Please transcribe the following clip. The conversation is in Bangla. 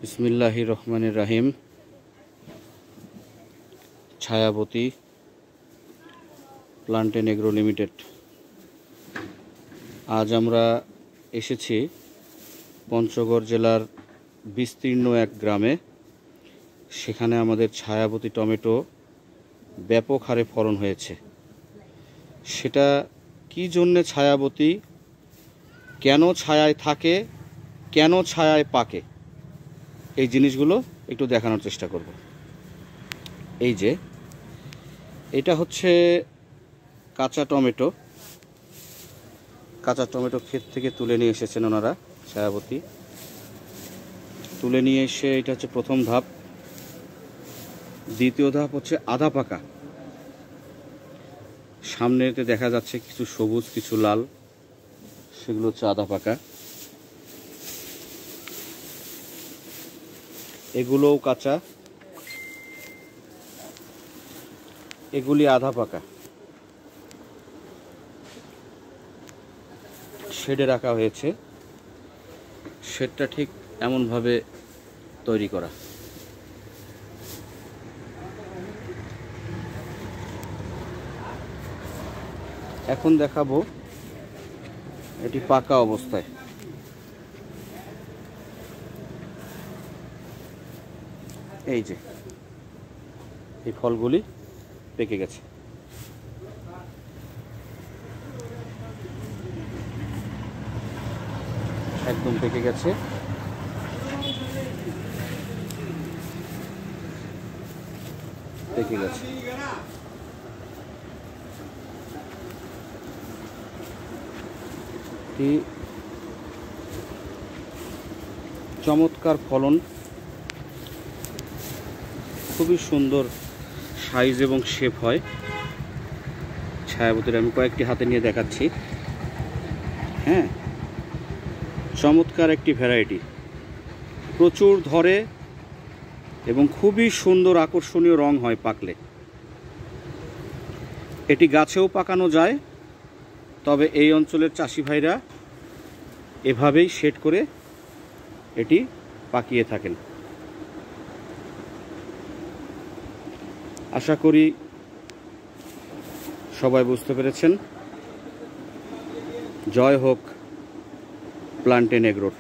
বিসমিল্লাহির রহমানির রহিম। ছায়াবতী প্লান্টেন এগ্রো লিমিটেড। আজ আমরা এসেছি পঞ্চগড় জেলার বিস্তীর্ণ এক গ্রামে। সেখানে আমাদের ছায়াবতী টমেটো ব্যাপক হারে ফলন হয়েছে। সেটা কি জন্যে ছায়াবতী, কেন ছায়ায় থাকে, কেন ছায়ায় পাকে, এই জিনিসগুলো একটু দেখানোর চেষ্টা করব। এই যে এটা হচ্ছে কাঁচা টমেটো ক্ষেত থেকে তুলে নিয়ে এসেছেন ওনারা ছায়াবতী। তুলে নিয়ে এসে এটা হচ্ছে প্রথম ধাপ। দ্বিতীয় ধাপ হচ্ছে আধা পাকা। সামনেতে দেখা যাচ্ছে কিছু সবুজ কিছু লাল, সেগুলো হচ্ছে আধা পাকা। এগুলোও কাঁচা, এগুলি আধা পাকা। শেডে রাখা হয়েছে। শেডটা ঠিক এমনভাবে তৈরি করা। এখন দেখাবো এটি পাকা অবস্থায়। এই যে এই ফলগুলি পেকে গেছে। একদম পেকে গেছে। চমৎকার ফলন, খুবই সুন্দর সাইজ এবং শেপ হয় ছায়াবতীর। আমি কয়েকটি হাতে নিয়ে দেখাচ্ছি। হ্যাঁ, চমৎকার একটি ভ্যারাইটি, প্রচুর ধরে এবং খুবই সুন্দর আকর্ষণীয় রং হয় পাকলে। এটি গাছেও পাকানো যায়, তবে এই অঞ্চলের চাষি ভাইরা এভাবেই শেড করে এটি পাকিয়ে থাকেন। আশা করি সবাই বুঝতে পেরেছেন। জয় হোক প্লান্টেন এগ্রোর।